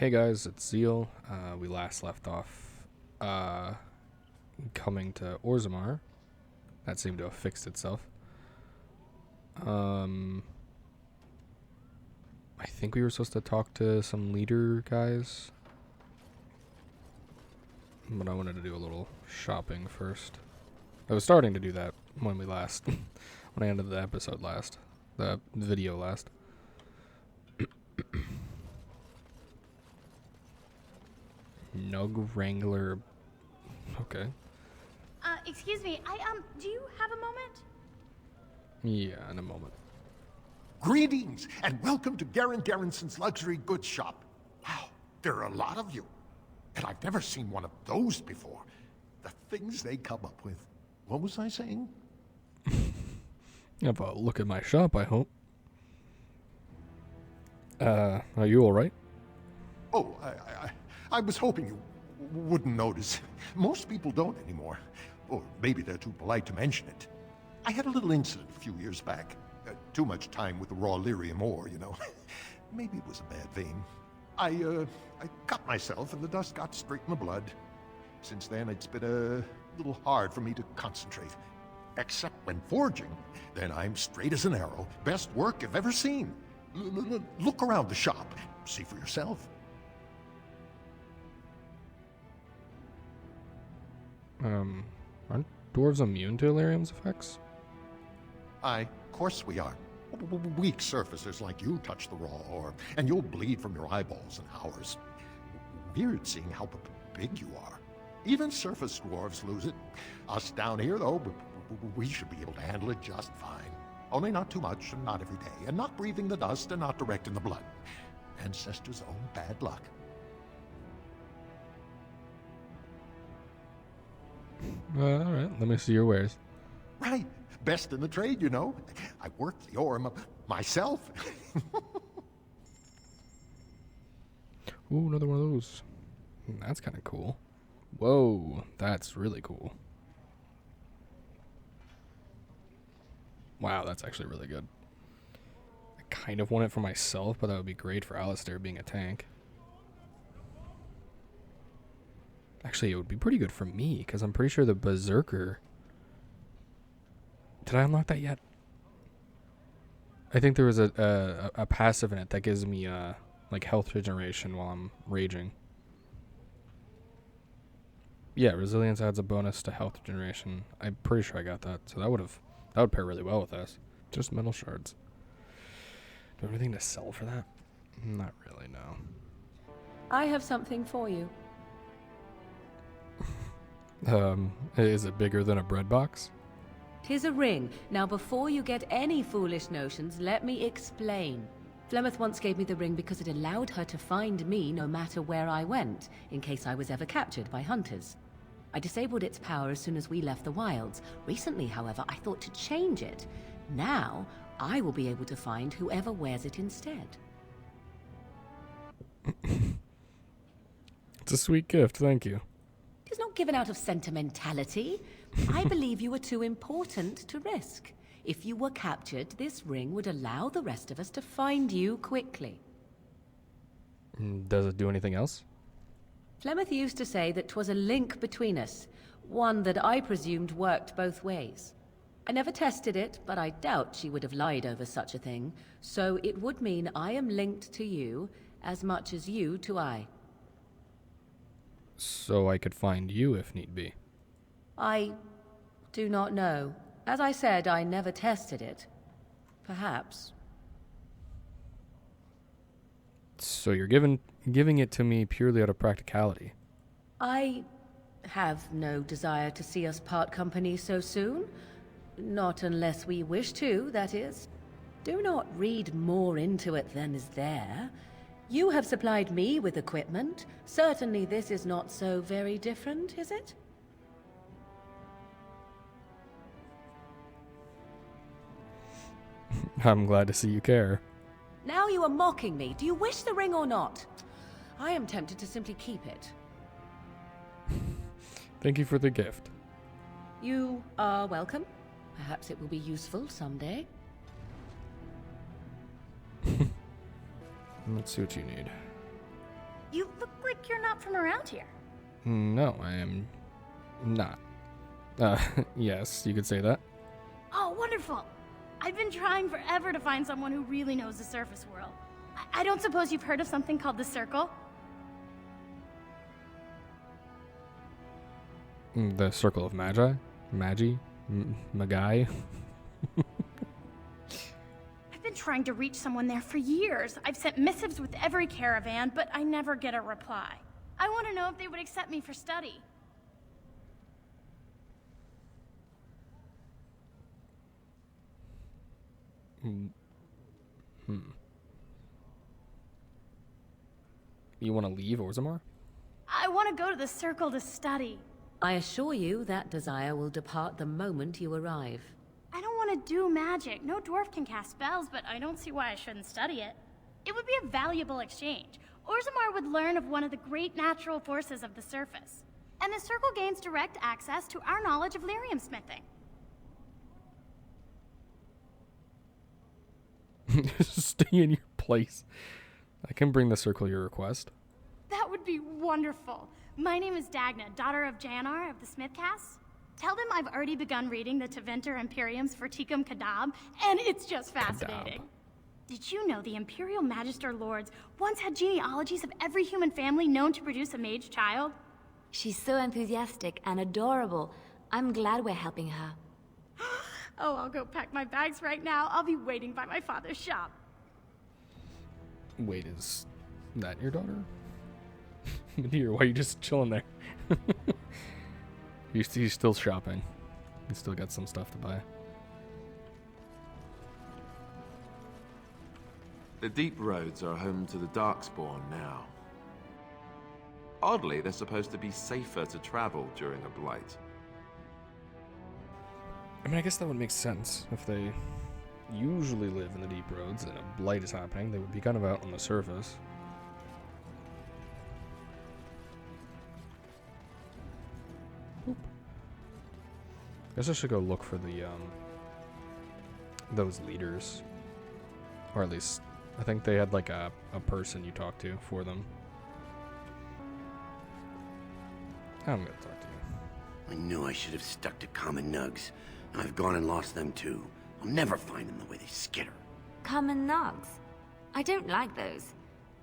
Hey guys, it's Zeal. We last left off coming to Orzammar. That seemed to have fixed itself. I think we were supposed to talk to some leader guys. But I wanted to do a little shopping first. I was starting to do that when we last, when I ended the episode last. The video last. Nug Wrangler. Okay. Excuse me, do you have a moment? Yeah, in a moment. Greetings, and welcome to Garen Garrison's luxury goods shop. Wow, there are a lot of you. And I've never seen one of those before. The things they come up with. What was I saying? Have a look at my shop, I hope. Are you alright? Oh, I was hoping you wouldn't notice. Most people don't anymore. Or maybe they're too polite to mention it. I had a little incident a few years back. Too much time with the raw lyrium ore, you know. Maybe it was a bad vein. I cut myself and the dust got straight in the blood. Since then, it's been a little hard for me to concentrate. Except when forging, then I'm straight as an arrow. Best work you've ever seen. Look around the shop. See for yourself. Aren't dwarves immune to Illyrium's effects? Of course we are. Weak surfacers like you touch the raw ore, and you'll bleed from your eyeballs and ours. Weird seeing how big you are. Even surface dwarves lose it. Us down here, though, we should be able to handle it just fine. Only not too much, and not every day, and not breathing the dust, and not direct in the blood. Ancestors' own bad luck. Alright, let me see your wares. Right. Best in the trade, you know. I work the ore myself. Ooh, another one of those. That's kind of cool. Whoa, that's really cool. Wow, that's actually really good. I kind of want it for myself, but that would be great for Alistair being a tank. Actually, it would be pretty good for me, because I'm pretty sure the Berserker... Did I unlock that yet? I think there was a passive in it that gives me like health regeneration while I'm raging. Yeah, resilience adds a bonus to health regeneration. I'm pretty sure I got that, so that would pair really well with this. Just metal shards. Do I have anything to sell for that? Not really, no. I have something for you. Is it bigger than a bread box? 'Tis a ring. Now, before you get any foolish notions, let me explain. Flemeth once gave me the ring because it allowed her to find me no matter where I went, in case I was ever captured by hunters. I disabled its power as soon as we left the wilds. Recently, however, I thought to change it. Now, I will be able to find whoever wears it instead. It's a sweet gift, thank you. It is not given out of sentimentality. I believe you are too important to risk. If you were captured, this ring would allow the rest of us to find you quickly. Does it do anything else? Flemeth used to say that 'twas a link between us, one that I presumed worked both ways. I never tested it, but I doubt she would have lied over such a thing, so it would mean I am linked to you as much as you to I. So I could find you if need be. I do not know. As I said, I never tested it. Perhaps. So you're giving it to me purely out of practicality. I have no desire to see us part company so soon. Not unless we wish to, that is. Do not read more into it than is there. You have supplied me with equipment. Certainly this is not so very different, is it? I'm glad to see you care. Now you are mocking me. Do you wish the ring or not? I am tempted to simply keep it. Thank you for the gift. You are welcome. Perhaps it will be useful someday. Let's see what you need. You not from around here. No, I am not. Yes, you could say that. Oh, wonderful. I've been trying forever to find someone who really knows the surface world. I don't suppose you've heard of something called the Circle? The Circle of Magi? Magi? Magai? I've been trying to reach someone there for years. I've sent missives with every caravan, but I never get a reply. I want to know if they would accept me for study. You want to leave Orzammar? I want to go to the Circle to study. I assure you that desire will depart the moment you arrive. I don't want to do magic. No dwarf can cast spells, but I don't see why I shouldn't study it. It would be a valuable exchange. Orzammar would learn of one of the great natural forces of the surface. And the Circle gains direct access to our knowledge of lyrium smithing. Stay in your place. I can bring the Circle your request. That would be wonderful. My name is Dagna, daughter of Janar of the Smithcasts. Tell them I've already begun reading the Tevinter Imperium's Forticum Kadab, and it's just fascinating. Did you know the Imperial Magister Lords once had genealogies of every human family known to produce a mage child? She's so enthusiastic and adorable. I'm glad we're helping her. Oh, I'll go pack my bags right now. I'll be waiting by my father's shop. Wait, is that your daughter? Dear, why are you just chilling there? He's still shopping. He's still got some stuff to buy. The deep roads are home to the Darkspawn now. Oddly, they're supposed to be safer to travel during a blight. I mean, I guess that would make sense. If they usually live in the deep roads and a blight is happening, they would be kind of out on the surface. Oop. Guess I should go look for the, those leaders. Or at least, I think they had like a person you talk to for them. I'm gonna talk to you. I knew I should have stuck to common nugs. I've gone and lost them too. I'll never find them the way they skitter. Common nugs. I don't like those.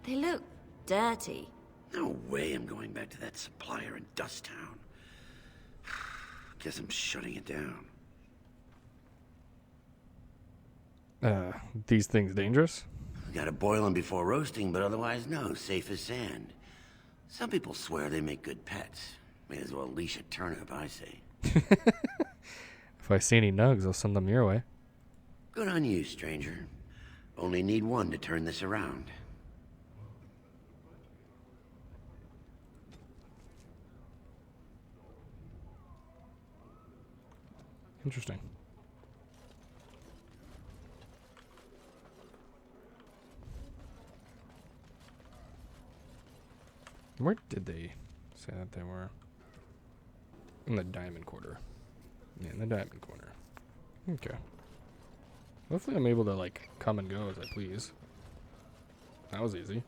They look dirty. No way I'm going back to that supplier in Dust Town. Guess I'm shutting it down. These things dangerous? Gotta boil them before roasting, but otherwise no, safe as sand. Some people swear they make good pets. May as well leash a turnip, I say. If I see any nugs, I'll send them your way. Good on you, stranger. Only need one to turn this around. Interesting. Where did they say that they were? In the Diamond Quarter. Yeah, in the Diamond Corner. Okay. Hopefully I'm able to, like, come and go as I please. That was easy.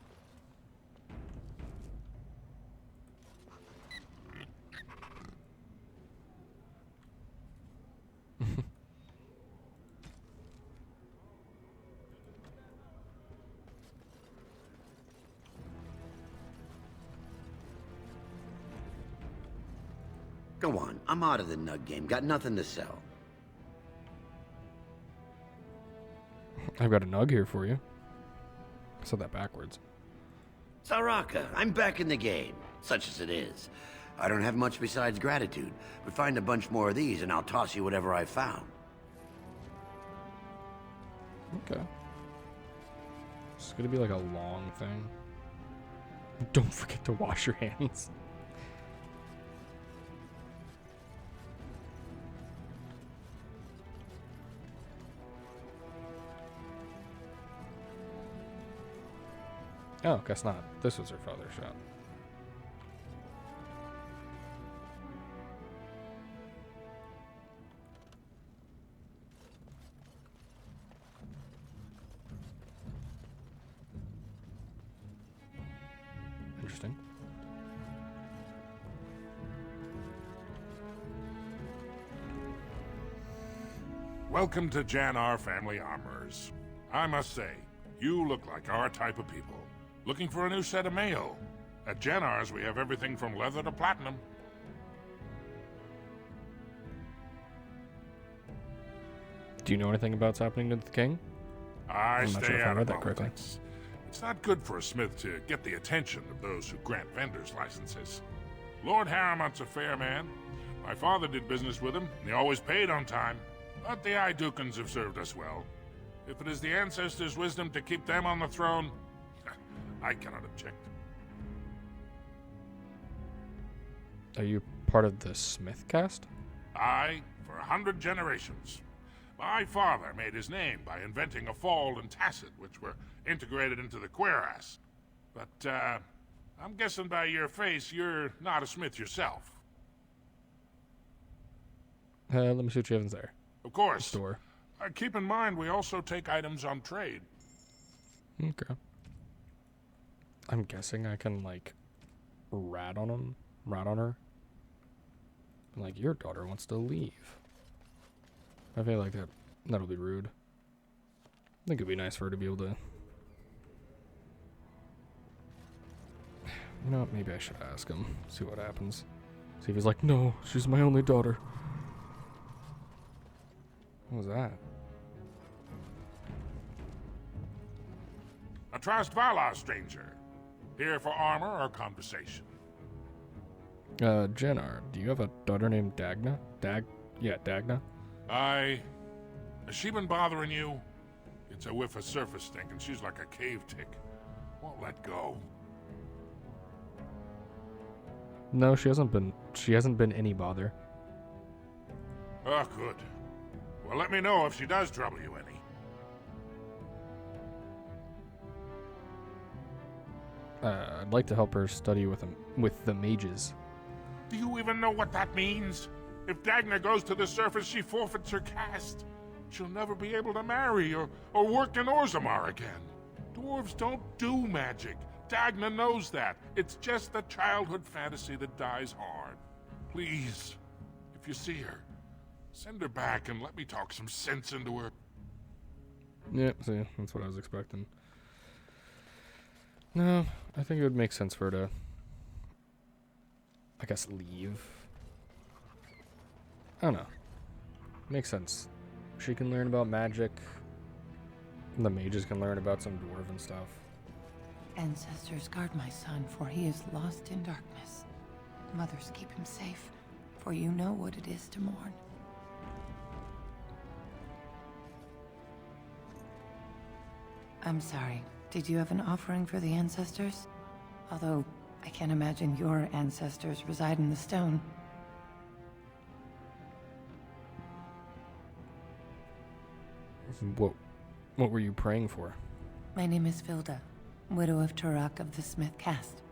Go on, I'm out of the nug game. Got nothing to sell. I've got a nug here for you. I said that backwards. Saraka, I'm back in the game, such as it is. I don't have much besides gratitude, but find a bunch more of these and I'll toss you whatever I found. Okay. It's gonna be like a long thing. Don't forget to wash your hands. Oh, guess not. This was her father's shop. Interesting. Welcome to Janar Family Armorers. I must say, you look like our type of people. Looking for a new set of mail? At Janar's, we have everything from leather to platinum. Do you know anything about what's happening to the king? I I'm not stay sure if I out read of that correctly. politics. It's not good for a smith to get the attention of those who grant vendors licenses. Lord Harrimont's a fair man. My father did business with him, and he always paid on time. But the Idukans have served us well. If it is the ancestors' wisdom to keep them on the throne, I cannot object. Are you part of the Smith cast? I, for 100 generations. My father made his name by inventing a fold and tacet, which were integrated into the cuirass. But, I'm guessing by your face, you're not a smith yourself. Let me see what you have in there. Of course. Store. Keep in mind, we also take items on trade. Okay. I'm guessing I can, like, rat on her. Like, your daughter wants to leave. I feel like that'll be rude. I think it'd be nice for her to be able to... You know what, maybe I should ask him, see what happens. See if he's like, no, she's my only daughter. What was that? A Trast Valar, stranger. Here for armor or conversation? Janar, do you have a daughter named Dagna? Dagna? Has she been bothering you? It's a whiff of surface stink, and she's like a cave tick. Won't let go. No, she hasn't been any bother. Oh, good. Well, let me know if she does trouble you any. I'd like to help her study with the mages. Do you even know what that means? If Dagna goes to the surface, she forfeits her caste. She'll never be able to marry or work in Orzammar again. Dwarves don't do magic. Dagna knows that. It's just a childhood fantasy that dies hard. Please, if you see her, send her back and let me talk some sense into her. Yeah, see, that's what I was expecting. No, I think it would make sense for her to, I guess, leave. I don't know. Makes sense. She can learn about magic. And the mages can learn about some dwarven stuff. Ancestors, guard my son, for he is lost in darkness. Mothers, keep him safe, for you know what it is to mourn. I'm sorry. Did you have an offering for the ancestors? Although, I can't imagine your ancestors reside in the stone. What were you praying for? My name is Vilda, widow of Turak of the Smith caste.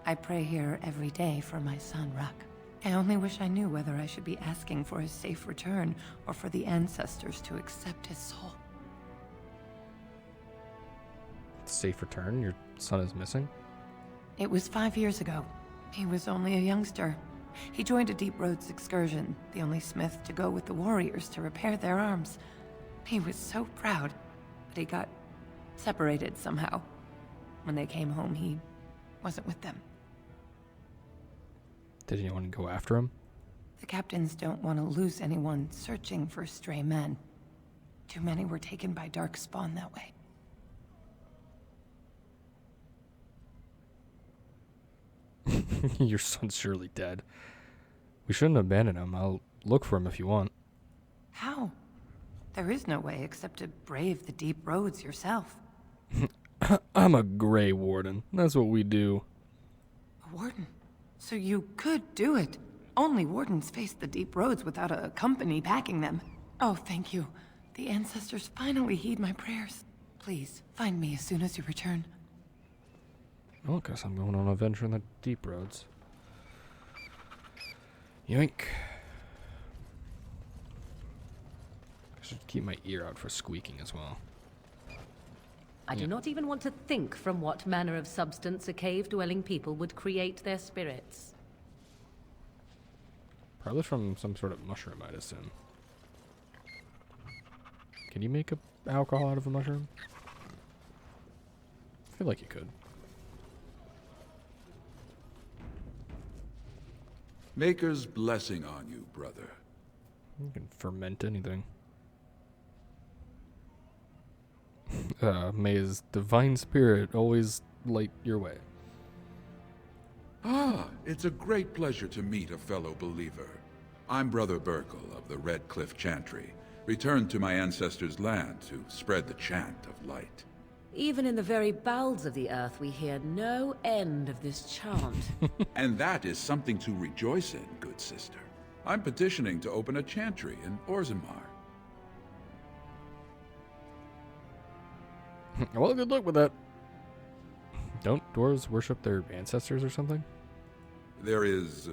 I pray here every day for my son, Ruck. I only wish I knew whether I should be asking for his safe return or for the ancestors to accept his soul. Safe return? Your son is missing? It was 5 years ago. He was only a youngster. He joined a Deep Roads excursion, the only smith to go with the warriors to repair their arms. He was so proud, but he got separated somehow. When they came home, he wasn't with them. Did anyone go after him? The captains don't want to lose anyone searching for stray men. Too many were taken by Darkspawn that way. Your son's surely dead. We shouldn't abandon him. I'll look for him if you want. How? There is no way except to brave the deep roads yourself. I'm a Grey Warden. That's what we do. A warden? So you could do it. Only wardens face the deep roads without a company backing them. Oh, thank you. The ancestors finally heed my prayers. Please, find me as soon as you return. Well, I guess I'm going on an adventure in the deep roads. Yoink. I should keep my ear out for squeaking as well. I do not even want to think from what manner of substance a cave-dwelling people would create their spirits. Probably from some sort of mushroom, I'd assume. Can you make alcohol out of a mushroom? I feel like you could. Maker's blessing on you, brother. You can ferment anything. May his divine spirit always light your way. Ah, it's a great pleasure to meet a fellow believer. I'm Brother Burkle of the Red Cliff Chantry, returned to my ancestors' land to spread the chant of light. Even in the very bowels of the earth, we hear no end of this chant. And that is something to rejoice in, good sister. I'm petitioning to open a chantry in Orzammar. Well, good luck with that. Don't dwarves worship their ancestors or something? There is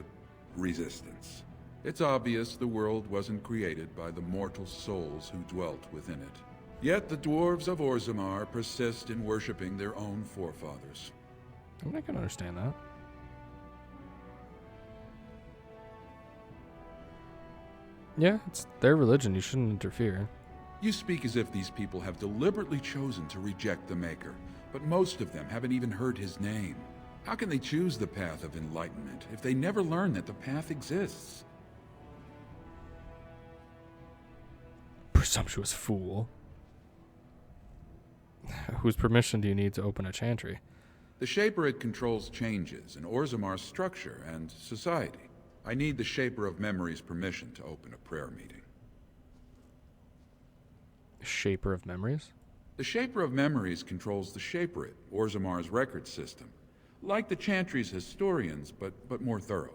resistance. It's obvious the world wasn't created by the mortal souls who dwelt within it. Yet the dwarves of Orzammar persist in worshipping their own forefathers. I mean, I can understand that. Yeah, it's their religion. You shouldn't interfere. You speak as if these people have deliberately chosen to reject the Maker, but most of them haven't even heard his name. How can they choose the path of enlightenment if they never learn that the path exists? Presumptuous fool. Whose permission do you need to open a chantry? The Shaper controls changes in Orzammar's structure and society. I need the Shaper of Memory's permission to open a prayer meeting. Shaper of Memories? The Shaper of Memories controls the Shaperate, Orzammar's record system. Like the Chantry's historians, but more thorough.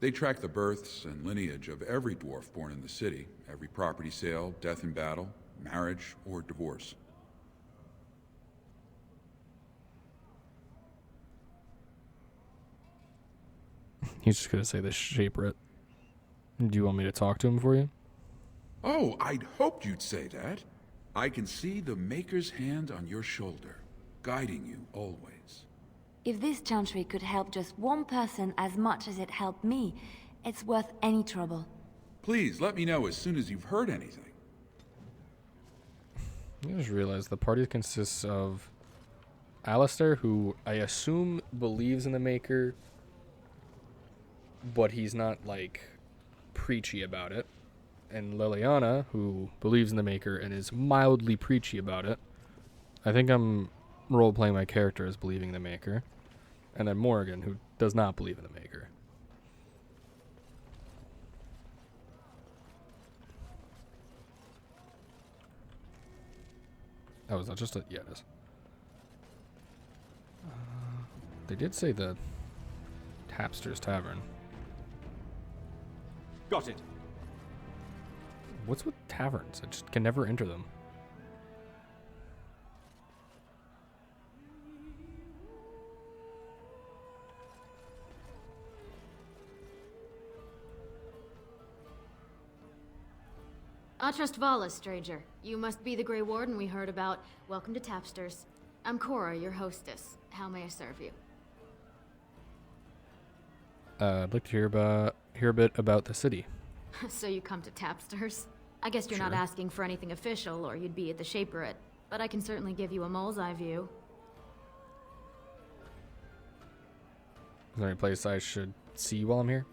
They track the births and lineage of every dwarf born in the city, every property sale, death in battle, marriage, or divorce. He's just gonna say the Shaperate. Do you want me to talk to him for you? Oh, I'd hoped you'd say that. I can see the Maker's hand on your shoulder, guiding you always. If this chantry could help just one person as much as it helped me, it's worth any trouble. Please, let me know as soon as you've heard anything. I just realized the party consists of Alistair, who I assume believes in the Maker, but he's not, like, preachy about it. And Liliana, who believes in the Maker and is mildly preachy about it. I think I'm role-playing my character as believing in the Maker. And then Morgan, who does not believe in the Maker. Oh, is that just a... Yeah, it is. They did say the Tapster's Tavern. Got it. What's with taverns? I just can never enter them. Atrust Vala, stranger. You must be the Grey Warden we heard about. Welcome to Tapsters. I'm Cora, your hostess. How may I serve you? I'd like to hear a bit about the city. So you come to Tapsters? I guess you're Sure. not asking for anything official, or you'd be at the Shaperate. But I can certainly give you a mole's eye view. Is there any place I should see while I'm here?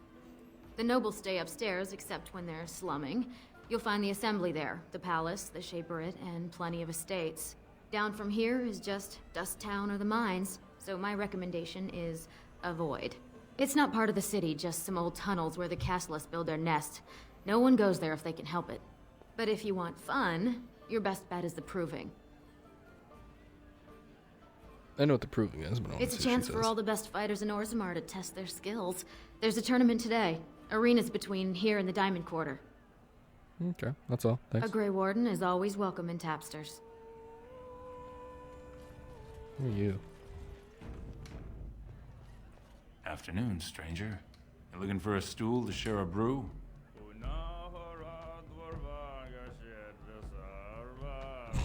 The nobles stay upstairs, except when they're slumming. You'll find the assembly there, the palace, the Shaperate, and plenty of estates. Down from here is just Dust Town or the mines, so my recommendation is avoid. It's not part of the city, just some old tunnels where the castlists build their nest. No one goes there if they can help it. But if you want fun, your best bet is the Proving. I know what the Proving is, but I don't It's a see what chance she for says. all the best fighters in Orzammar to test their skills. There's a tournament today. Arenas between here and the Diamond Quarter. Okay, that's all. Thanks. A Grey Warden is always welcome in Tapsters. Who are you? Afternoon, stranger. You looking for a stool to share a brew?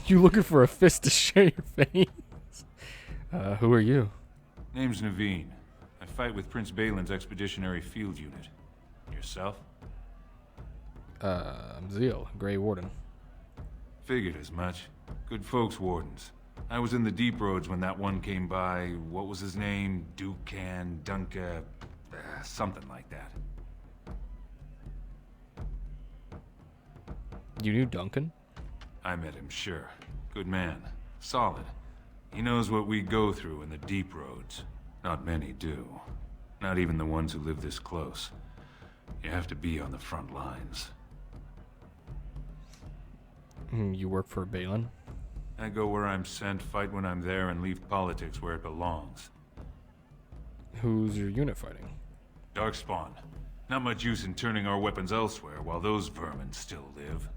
You looking for a fist to share your face? Who are you? Name's Naveen. I fight with Prince Balin's Expeditionary Field Unit. Yourself? I'm Zeal, Grey Warden. Figured as much. Good folks, wardens. I was in the deep roads when that one came by. What was his name? Dukan, Dunka, something like that. You knew Duncan? I met him, sure. Good man. Solid. He knows what we go through in the deep roads. Not many do. Not even the ones who live this close. You have to be on the front lines. You work for Balin? I go where I'm sent, fight when I'm there, and leave politics where it belongs. Who's your unit fighting? Darkspawn. Not much use in turning our weapons elsewhere while those vermin still live.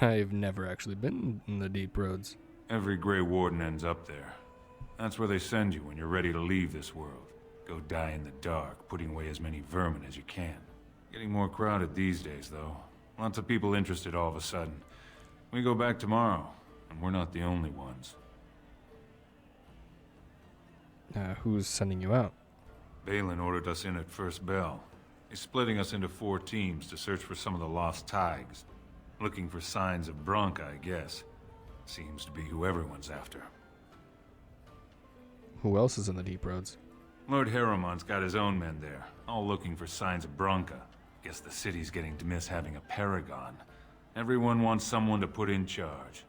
I've never actually been in the deep roads. Every Grey Warden ends up there. That's where they send you when you're ready to leave this world. Go die in the dark, putting away as many vermin as you can. Getting more crowded these days, though. Lots of people interested all of a sudden. We go back tomorrow, and we're not the only ones. Who's sending you out? Balin ordered us in at first bell. He's splitting us into 4 teams to search for some of the lost Tigers. Looking for signs of Branka, I guess. Seems to be who everyone's after. Who else is in the deep roads? Lord Haramon's got his own men there, all looking for signs of Branka. Guess the city's getting to miss having a paragon. Everyone wants someone to put in charge.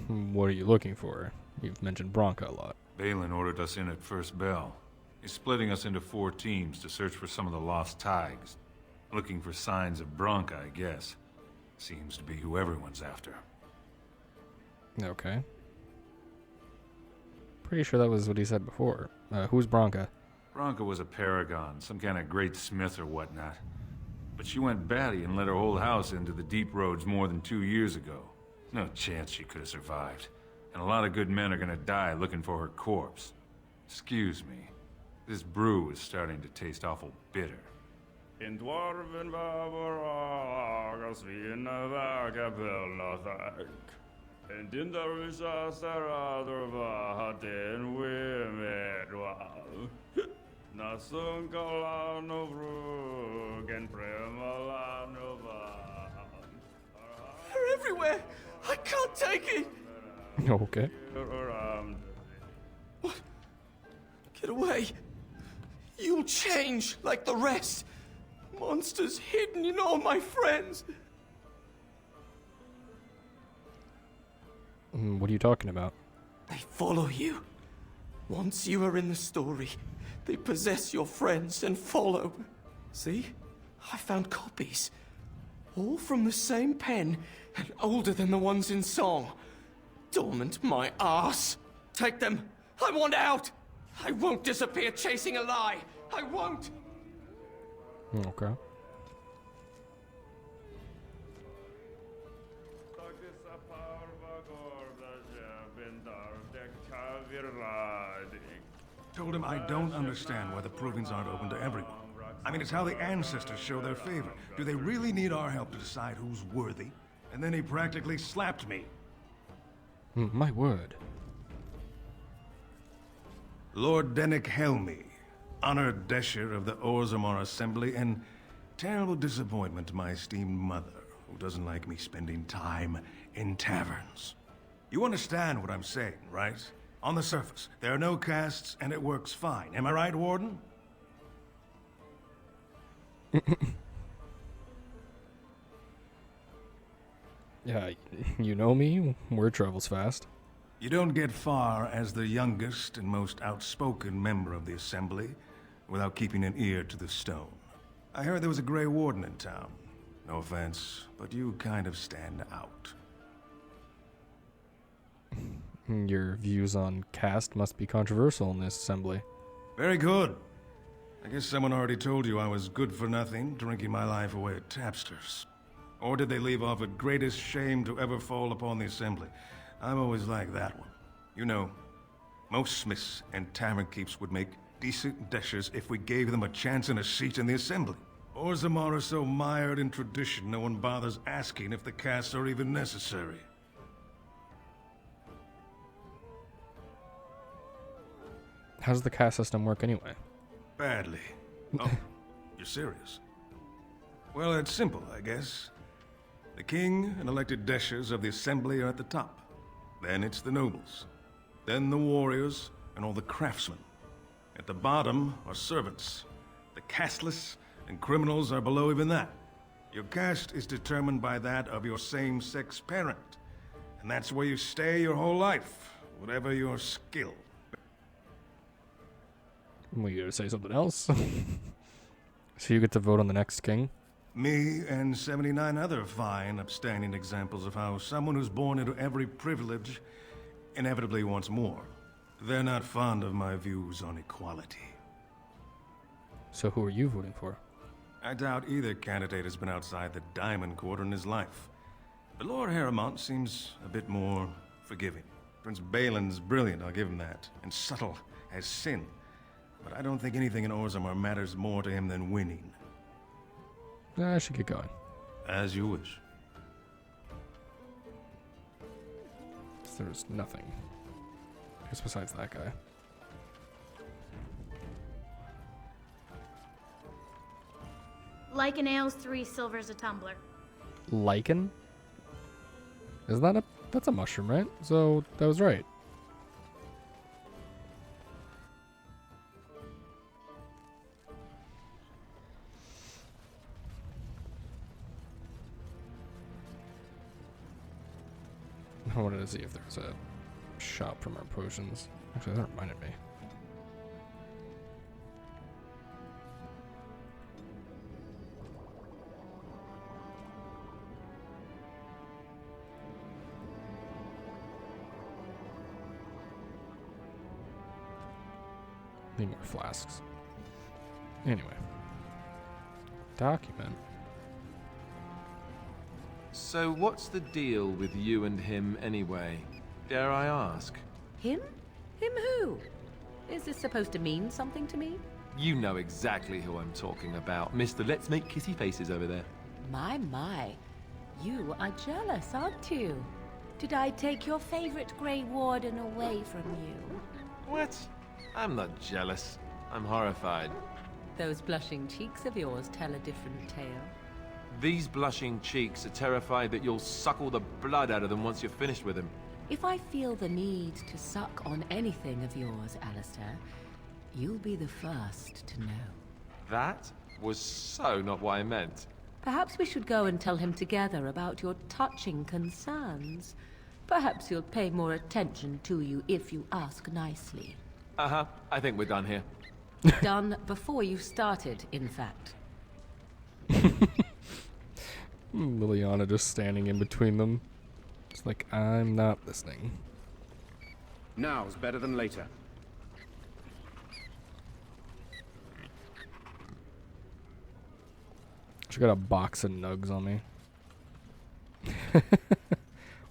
What are you looking for? You've mentioned Branka a lot. Balin ordered us in at first bell. He's splitting us into 4 teams to search for some of the lost Tigers. Looking for signs of Branka, I guess. Seems to be who everyone's after. Okay. Pretty sure that was what he said before. Who's Branka? Branka was a paragon, some kind of great smith or whatnot. But she went batty and let her whole house into the deep roads more than 2 years ago. No chance she could have survived. And a lot of good men are gonna die looking for her corpse. Excuse me. This brew is starting to taste awful bitter. In dwarven baboragas vi en vagabellazak. En dindarusa saradrva den wimedwal. Nasun kalano vrug en premalanova. They're everywhere! I can't take it! Okay. What? Get away! You'll change like the rest! Monsters hidden in all my friends! What are you talking about? They follow you. Once you are in the story, they possess your friends and follow. See? I found copies. All from the same pen, and older than the ones in song. Dormant my ass. Take them. I want out. I won't disappear chasing a lie. I won't. Okay. Told him I don't understand why the provings aren't open to everyone. I mean, it's how the ancestors show their favor. Do they really need our help to decide who's worthy? And then he practically slapped me. My word. Lord Dennick Helmy, honored Desher of the Orzammar Assembly, and terrible disappointment to my esteemed mother, who doesn't like me spending time in taverns. You understand what I'm saying, right? On the surface, there are no castes, and it works fine. Am I right, Warden? Yeah, you know me. Word travels fast. You don't get far as the youngest and most outspoken member of the Assembly without keeping an ear to the stone. I heard there was a Grey Warden in town. No offense, but you kind of stand out. Your views on caste must be controversial in this assembly. Very good. I guess someone already told you I was good for nothing, drinking my life away at tapsters. Or did they leave off at greatest shame to ever fall upon the Assembly? I'm always like that one. You know, most smiths and tavern keeps would make decent deshers if we gave them a chance and a seat in the Assembly. Orzammar is so mired in tradition, no one bothers asking if the castes are even necessary. How does the caste system work anyway? Badly. Oh, you're serious? Well, it's simple, I guess. The king and elected deshers of the assembly are at the top. Then it's the nobles. Then the warriors and all the craftsmen. At the bottom are servants. The casteless and criminals are below even that. Your caste is determined by that of your same-sex parent. And that's where you stay your whole life, whatever your skill. Were you gonna say something else? So you get to vote on the next king? Me and 79 other fine, upstanding examples of how someone who's born into every privilege inevitably wants more. They're not fond of my views on equality. So who are you voting for? I doubt either candidate has been outside the Diamond Quarter in his life. But Lord Harrowmont seems a bit more forgiving. Prince Balin's brilliant, I'll give him that, and subtle as sin. But I don't think anything in Orzammar matters more to him than winning. I should get going. As you wish. There's nothing. I guess besides that guy. Lichen ales 3 silvers a tumbler. Lichen? Is that that's a mushroom, right? So that was right. I wanted to see if there was a shop from our potions. Actually, that reminded me. Need more flasks. Anyway. Document. So what's the deal with you and him anyway? Dare I ask? Him? Him who? Is this supposed to mean something to me? You know exactly who I'm talking about. Mr. Let's Make Kissy Faces over there. My. You are jealous, aren't you? Did I take your favorite Grey Warden away from you? What? I'm not jealous. I'm horrified. Those blushing cheeks of yours tell a different tale. These blushing cheeks are terrified that you'll suck all the blood out of them once you're finished with him. If I feel the need to suck on anything of yours, Alistair, you'll be the first to know. That was so not what I meant. Perhaps we should go and tell him together about your touching concerns. Perhaps he'll pay more attention to you if you ask nicely. Uh-huh. I think we're done here. Done before you started, in fact. Liliana just standing in between them. It's like, I'm not listening. Now's better than later. She got a box of nugs on me.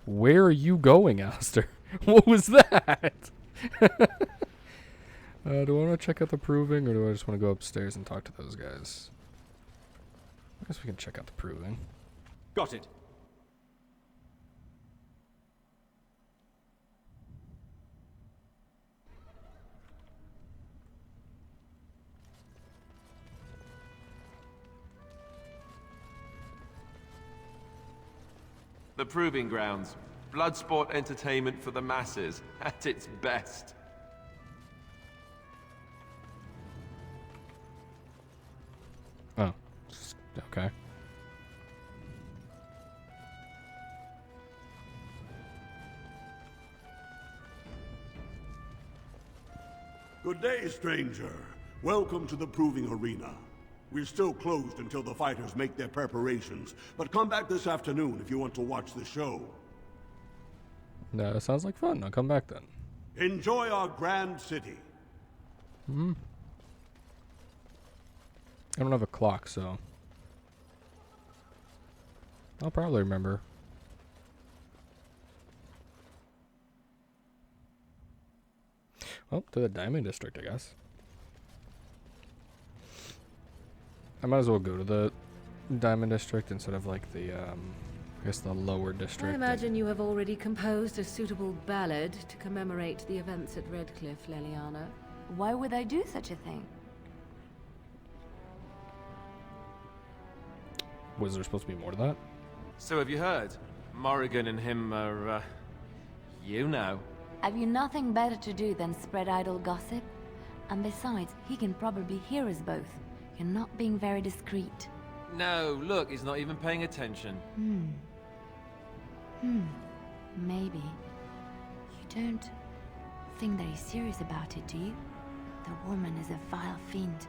Where are you going, Alistair? What was that? Do I want to check out the proving, or do I just want to go upstairs and talk to those guys? I guess we can check out the proving. Got it. The Proving Grounds. Bloodsport entertainment for the masses, at its best. Oh. Okay. Good day, stranger. Welcome to the Proving Arena. We're still closed until the fighters make their preparations, but come back this afternoon if you want to watch the show. No, that sounds like fun. I'll come back then. Enjoy our grand city. I don't have a clock, so I'll probably remember. Well, to the Diamond District, I guess. I might as well go to the Diamond District instead of like the, I guess the lower district. I imagine you have already composed a suitable ballad to commemorate the events at Redcliffe, Leliana. Why would I do such a thing? Was there supposed to be more to that? So have you heard? Morrigan and him are, you know. Have you nothing better to do than spread idle gossip? And besides, he can probably hear us both. You're not being very discreet. No, look, he's not even paying attention. Maybe. You don't think that he's serious about it, do you? The woman is a vile fiend.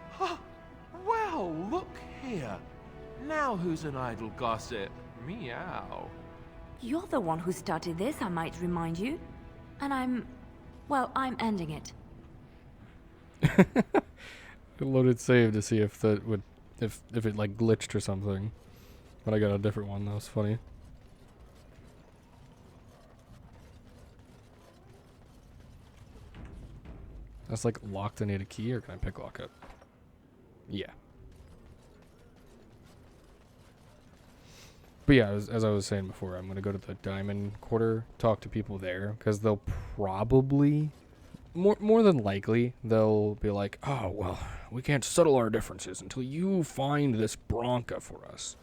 Well, look here. Now who's an idle gossip? Meow. You're the one who started this, I might remind you. And I'm ending it. I loaded save to see if that would, if it like glitched or something. But I got a different one. That was funny. That's like locked. I need a key, or can I pick lock it? Yeah. But yeah, as I was saying before, I'm gonna go to the Diamond Quarter, talk to people there, because they'll probably, more than likely, they'll be like, oh well, we can't settle our differences until you find this Branka for us.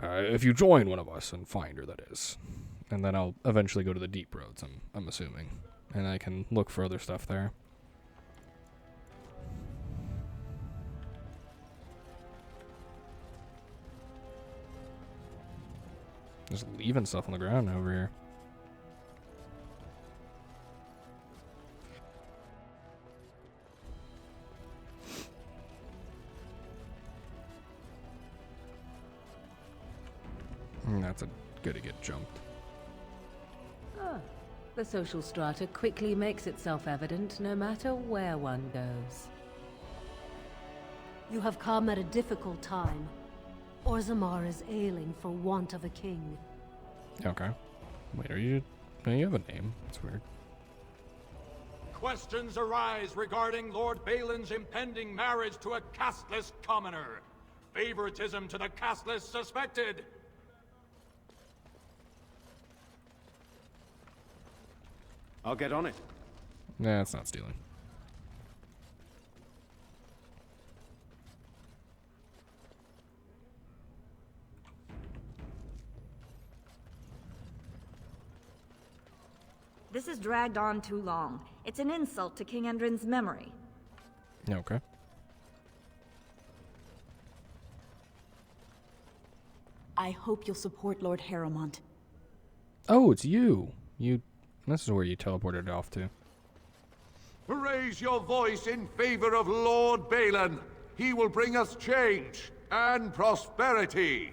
If you join one of us and find her, that is. And then I'll eventually go to the Deep Roads, I'm assuming. And I can look for other stuff there. Just leaving stuff on the ground over here. That's a good to get jumped. The social strata quickly makes itself evident no matter where one goes. You have come at a difficult time. Orzammar is ailing for want of a king. Okay. Wait, are you... No, you have a name. That's weird. Questions arise regarding Lord Balin's impending marriage to a casteless commoner. Favoritism to the casteless suspected. I'll get on it. Nah, it's not stealing. This has dragged on too long. It's an insult to King Endrin's memory. Okay. I hope you'll support Lord Harrowmont. Oh, it's you. This is where you teleported off to. Raise your voice in favor of Lord Balin. He will bring us change and prosperity.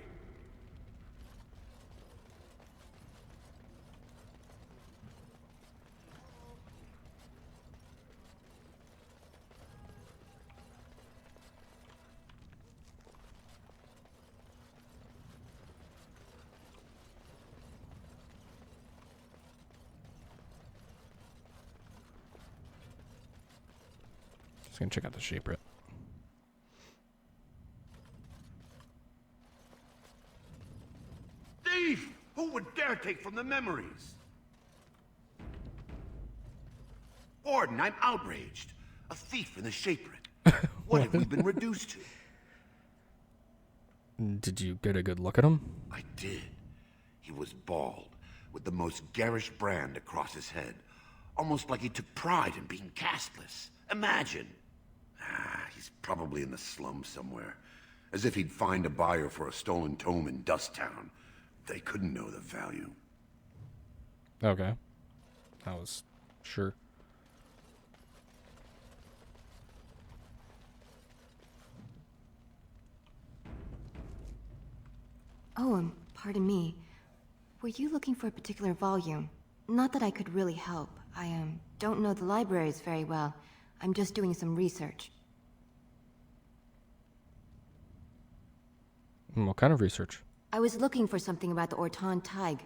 Just gonna check out the Shaperate. Thief! Who would dare take from the memories? Orden, I'm outraged. A thief in the Shaperate. What have we been reduced to? Did you get a good look at him? I did. He was bald, with the most garish brand across his head. Almost like he took pride in being casteless. Imagine. He's probably in the slums somewhere. As if he'd find a buyer for a stolen tome in Dusttown. They couldn't know the value. Okay. I was sure. Oh, pardon me. Were you looking for a particular volume? Not that I could really help. I, don't know the libraries very well. I'm just doing some research. What kind of research? I was looking for something about the Ortan Tig.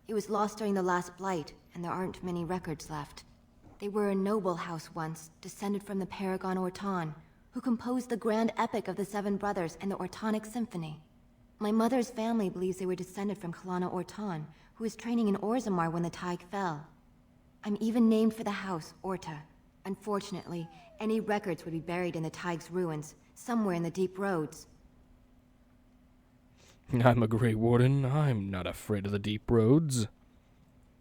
It was lost during the last Blight, and there aren't many records left. They were a noble house once, descended from the Paragon Ortan, who composed the grand epic of the Seven Brothers and the Ortonic Symphony. My mother's family believes they were descended from Kalana Ortan, who was training in Orzammar when the Tig fell. I'm even named for the house, Orta. Unfortunately, any records would be buried in the Tig's ruins, somewhere in the Deep Roads. I'm a Grey Warden. I'm not afraid of the deep roads.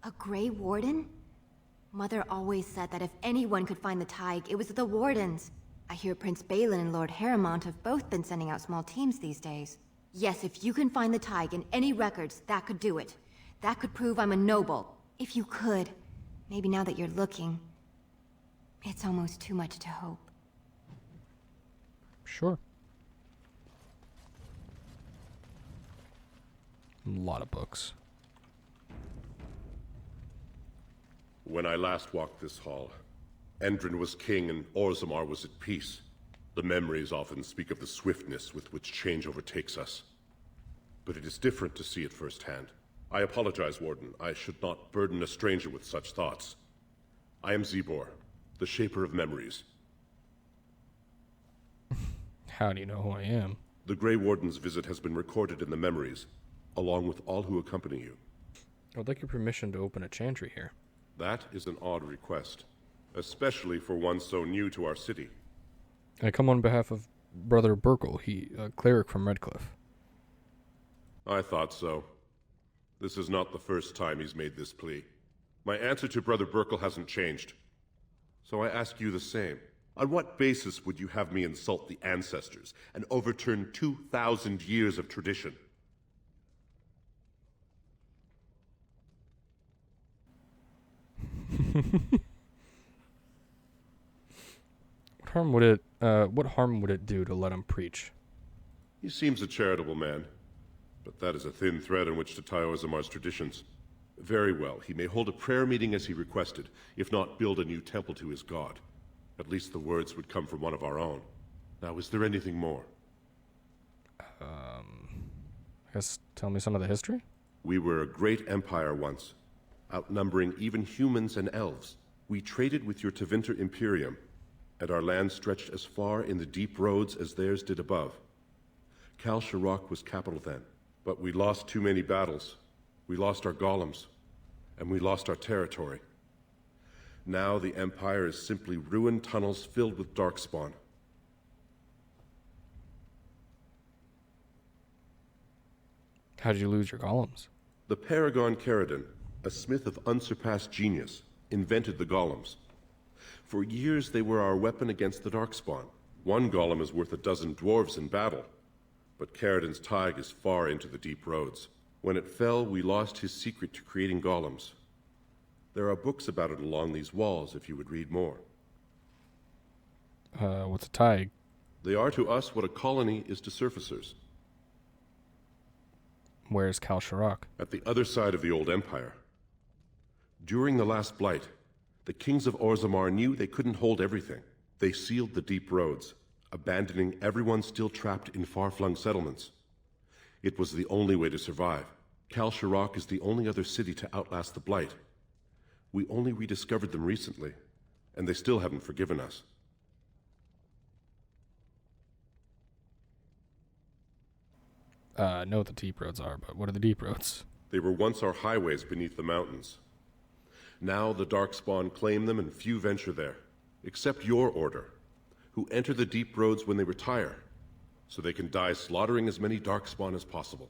A Grey Warden? Mother always said that if anyone could find the Tig, it was the Wardens. I hear Prince Balin and Lord Harrimont have both been sending out small teams these days. Yes, if you can find the Tig in any records, that could do it. That could prove I'm a noble. If you could. Maybe now that you're looking, it's almost too much to hope. Sure. A lot of books. When I last walked this hall, Endrin was king and Orzammar was at peace. The memories often speak of the swiftness with which change overtakes us. But it is different to see it firsthand. I apologize, Warden. I should not burden a stranger with such thoughts. I am Zebor, the Shaper of Memories. How do you know who I am? The Grey Warden's visit has been recorded in the memories, along with all who accompany you. I would like your permission to open a chantry here. That is an odd request, especially for one so new to our city. I come on behalf of Brother Burkle, a cleric from Redcliffe. I thought so. This is not the first time he's made this plea. My answer to Brother Burkle hasn't changed. So I ask you the same. On what basis would you have me insult the ancestors and overturn 2,000 years of tradition? What harm would it do to let him preach? He seems a charitable man, but that is a thin thread on which to tie Orzammar's traditions. Very well, he may hold a prayer meeting as he requested, if not build a new temple to his god. At least the words would come from one of our own. Now, is there anything more? I guess tell me some of the history? We were a great empire once, outnumbering even humans and elves. We traded with your Tevinter Imperium, and our land stretched as far in the deep roads as theirs did above. Kal Sharok was capital then, but we lost too many battles. We lost our golems, and we lost our territory. Now the Empire is simply ruined tunnels filled with darkspawn. How'd you lose your golems? The Paragon Caridin, a smith of unsurpassed genius, invented the golems. For years they were our weapon against the darkspawn. One golem is worth a dozen dwarves in battle, but Caridin's Tig is far into the deep roads. When it fell, we lost his secret to creating golems. There are books about it along these walls if you would read more. What's a Tig? They are to us what a colony is to surfacers. Where's Kal Sharok? At the other side of the old empire. During the last blight, the kings of Orzammar knew they couldn't hold everything. They sealed the deep roads, abandoning everyone still trapped in far-flung settlements. It was the only way to survive. Kal Sharok is the only other city to outlast the blight. We only rediscovered them recently, and they still haven't forgiven us. I know what the deep roads are, but what are the deep roads? They were once our highways beneath the mountains. Now the Darkspawn claim them and few venture there, except your order, who enter the deep roads when they retire, so they can die slaughtering as many Darkspawn as possible.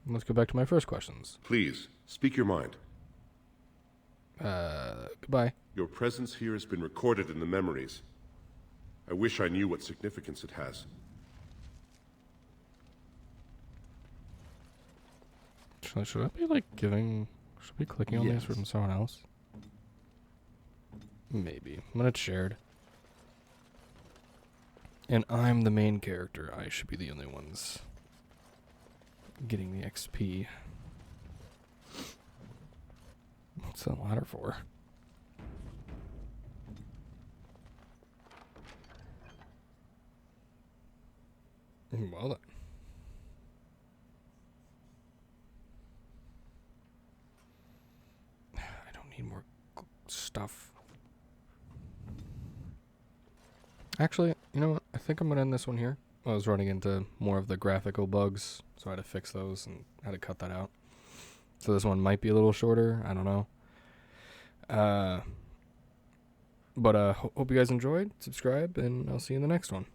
Let's go back to my first questions. Please, speak your mind. Goodbye. Your presence here has been recorded in the memories. I wish I knew what significance it has. Should I be like should I be clicking on this from someone else? Maybe. When it's shared. And I'm the main character. I should be the only ones getting the XP. What's that ladder for? Well then. I don't need more stuff. Actually, you know what? I think I'm going to end this one here. I was running into more of the graphical bugs, so I had to fix those and had to cut that out. So this one might be a little shorter. I don't know. But hope you guys enjoyed. Subscribe, and I'll see you in the next one.